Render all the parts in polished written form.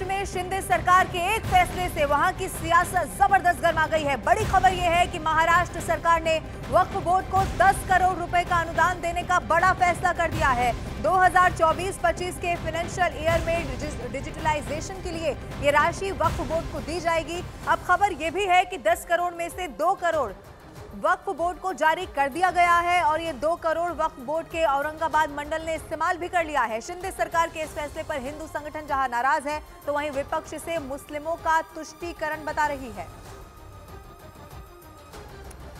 महाराष्ट्र में शिंदे सरकार के एक फैसले से वहां की सियासत जबरदस्त गर्मा गई है। बड़ी खबर यह है कि महाराष्ट्र सरकार ने वक्फ बोर्ड को 10 करोड़ रुपए का अनुदान देने का बड़ा फैसला कर दिया है। 2024-25 के फाइनेंशियल ईयर में डिजिटलाइजेशन के लिए ये राशि वक्फ बोर्ड को दी जाएगी। अब खबर यह भी है कि 10 करोड़ में से 2 करोड़ वक्फ बोर्ड को जारी कर दिया गया है और ये 2 करोड़ वक्फ बोर्ड के औरंगाबाद मंडल ने इस्तेमाल भी कर लिया है। शिंदे सरकार के इस फैसले पर हिंदू संगठन जहां नाराज है तो वहीं विपक्ष इसे मुस्लिमों का तुष्टीकरण बता रही है।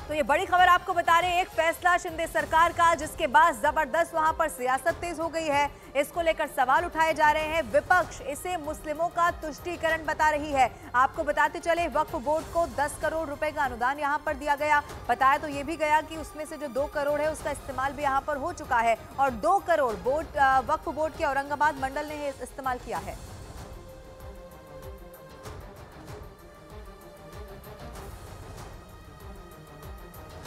तो ये बड़ी खबर आपको बता रहे हैं, एक फैसला शिंदे सरकार का जिसके बाद जबरदस्त वहां पर सियासत तेज हो गई है। इसको लेकर सवाल उठाए जा रहे हैं। विपक्ष इसे मुस्लिमों का तुष्टीकरण बता रही है। आपको बताते चले वक्फ बोर्ड को 10 करोड़ रुपए का अनुदान यहां पर दिया गया। बताया तो ये भी गया कि उसमें से जो 2 करोड़ है उसका इस्तेमाल भी यहां पर हो चुका है और 2 करोड़ वक्फ बोर्ड के औरंगाबाद मंडल ने इस्तेमाल किया है।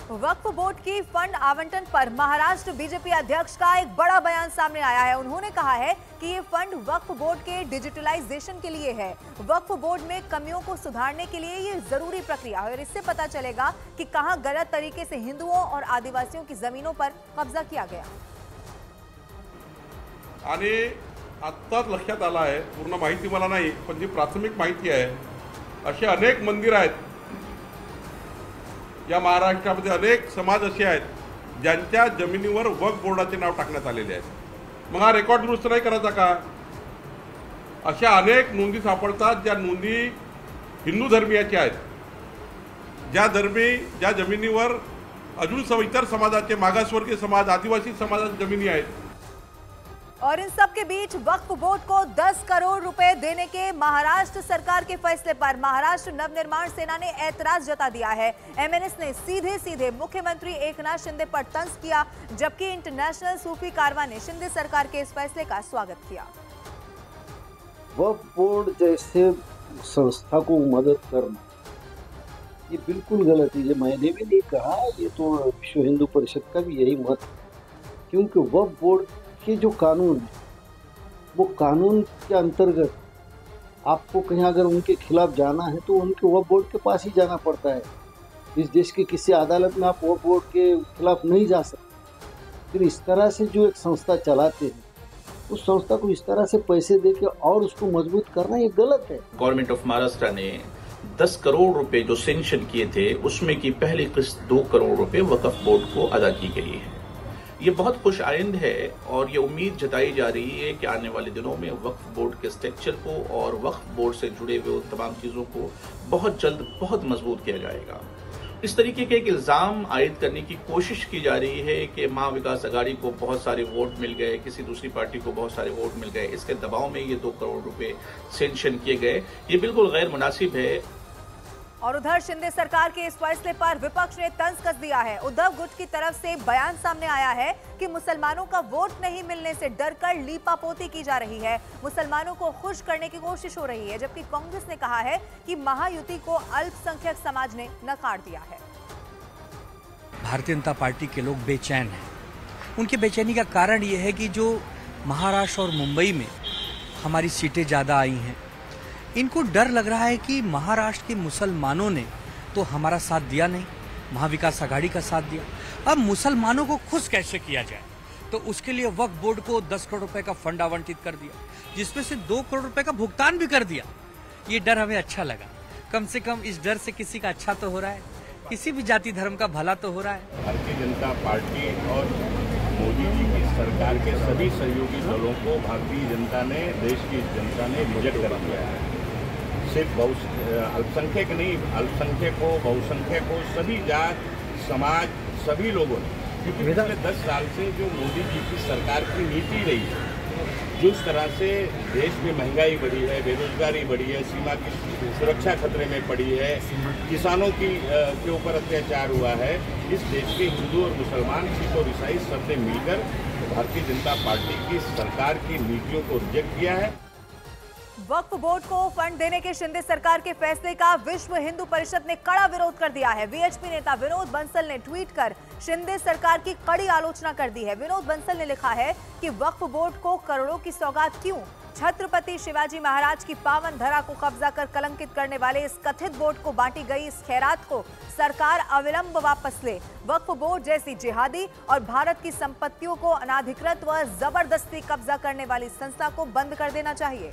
वक्फ बोर्ड की फंड आवंटन पर महाराष्ट्र बीजेपी अध्यक्ष का एक बड़ा बयान सामने आया है। उन्होंने कहा है कि ये फंड वक्फ बोर्ड के डिजिटलाइजेशन के लिए है। वक्फ बोर्ड में कमियों को सुधारने के लिए ये जरूरी प्रक्रिया है और इससे पता चलेगा कि कहां गलत तरीके से हिंदुओं और आदिवासियों की जमीनों पर कब्जा किया गया। आणि आत्ताच लक्षात आलं आहे, पूर्ण माहिती मला नाही पण जी प्राथमिक माहिती आहे असे अनेक मंदिर आहेत या महाराष्ट्रामध्ये, अनेक समाज असे आहेत ज्यांच्या जमिनीवर वक्फ बोर्डाचे नाव टाकण्यात आलेले आहेत। मग हा रेकॉर्ड दुरुस्त नाही करायचा का? अशा अनेक नोंदी सापडतात ज्या नोंदी हिंदू धर्मीयाच्या आहेत, ज्या जमिनीवर अजून इतर समाजाचे, मागासवर्गीय समाज, आदिवासी समाजाच्या जमिनी आहेत। और इन सब के बीच वक्फ बोर्ड को 10 करोड़ रुपए देने के महाराष्ट्र सरकार के फैसले पर महाराष्ट्र नवनिर्माण सेना ने ऐतराज जता दिया है। एमएनएस ने सीधे मुख्यमंत्री एकनाथ शिंदे पर तंज किया, जबकि इंटरनेशनल सूफी कारवां ने शिंदे सरकार के इस फैसले का स्वागत किया। वक्फ बोर्ड जैसे संस्था को मदद करना ये बिल्कुल गलत है। ये मैंने भी नहीं कहा, ये तो विश्व हिंदू परिषद का भी यही मत है, क्योंकि वक्फ बोर्ड के जो कानून है वो कानून के अंतर्गत आपको कहीं अगर उनके खिलाफ जाना है तो उनके वक्फ बोर्ड के पास ही जाना पड़ता है। इस देश के किसी अदालत में आप वक्फ बोर्ड के खिलाफ नहीं जा सकते। फिर इस तरह से जो एक संस्था चलाते हैं उस संस्था को इस तरह से पैसे दे के और उसको मजबूत करना ये गलत है। गवर्नमेंट ऑफ महाराष्ट्र ने 10 करोड़ रुपए जो सैंक्शन किए थे उसमें की पहली किस्त 2 करोड़ रुपए वक्फ बोर्ड को अदा की गई है। ये बहुत खुश आइंद है और ये उम्मीद जताई जा रही है कि आने वाले दिनों में वक्फ बोर्ड के स्ट्रक्चर को और वक्फ बोर्ड से जुड़े हुए तमाम चीज़ों को बहुत जल्द बहुत मजबूत किया जाएगा। इस तरीके के एक इल्ज़ाम आयद करने की कोशिश की जा रही है कि महा विकास अघाड़ी को बहुत सारे वोट मिल गए, किसी दूसरी पार्टी को बहुत सारे वोट मिल गए, इसके दबाव में ये 2 करोड़ रुपए सैंक्शन किए गए, ये बिल्कुल गैर मुनासिब है। और उधर शिंदे सरकार के इस फैसले पर विपक्ष ने तंज कस दिया है। उद्धव गुट की तरफ से बयान सामने आया है कि मुसलमानों का वोट नहीं मिलने से डरकर लीपापोती की जा रही है, मुसलमानों को खुश करने की कोशिश हो रही है, जबकि कांग्रेस ने कहा है कि महायुति को अल्पसंख्यक समाज ने नकार दिया है। भारतीय जनता पार्टी के लोग बेचैन हैं। उनकी बेचैनी का कारण यह है कि जो महाराष्ट्र और मुंबई में हमारी सीटें ज़्यादा आई हैं, इनको डर लग रहा है कि महाराष्ट्र के मुसलमानों ने तो हमारा साथ दिया नहीं, महाविकास अघाड़ी का साथ दिया, अब मुसलमानों को खुश कैसे किया जाए। तो उसके लिए वक्फ बोर्ड को 10 करोड़ रुपए का फंड आवंटित कर दिया, जिसमें से 2 करोड़ रुपए का भुगतान भी कर दिया। ये डर हमें अच्छा लगा, कम से कम इस डर से किसी का अच्छा तो हो रहा है, किसी भी जाति धर्म का भला तो हो रहा है। भारतीय जनता पार्टी और मोदी जी की सरकार के सभी सहयोगी दलों को भारतीय जनता ने, देश की जनता ने रिजेक्ट कर दिया है। सिर्फ अल्पसंख्यक नहीं, अल्पसंख्यकों, बहुसंख्यकों, सभी जात समाज, सभी लोगों ने, क्योंकि पिछले 10 साल से जो मोदी जी की सरकार की नीति रही है, जिस तरह से देश में महंगाई बढ़ी है, बेरोजगारी बढ़ी है, सीमा की सुरक्षा खतरे में पड़ी है, किसानों के ऊपर अत्याचार हुआ है, इस देश के हिंदू और मुसलमान, सिख और ईसाई सबने मिलकर भारतीय जनता पार्टी की सरकार की नीतियों को रिजेक्ट किया है। वक्फ बोर्ड को फंड देने के शिंदे सरकार के फैसले का विश्व हिंदू परिषद ने कड़ा विरोध कर दिया है। वीएचपी नेता विनोद बंसल ने ट्वीट कर शिंदे सरकार की कड़ी आलोचना कर दी है। विनोद बंसल ने लिखा है कि वक्फ बोर्ड को करोड़ों की सौगात क्यों, छत्रपति शिवाजी महाराज की पावन धरा को कब्जा कर कलंकित करने वाले इस कथित बोर्ड को बांटी गई इस खैरात को सरकार अविलंब वापस ले। वक्फ बोर्ड जैसी जिहादी और भारत की संपत्तियों को अनाधिकृत व जबरदस्ती कब्जा करने वाली संस्था को बंद कर देना चाहिए।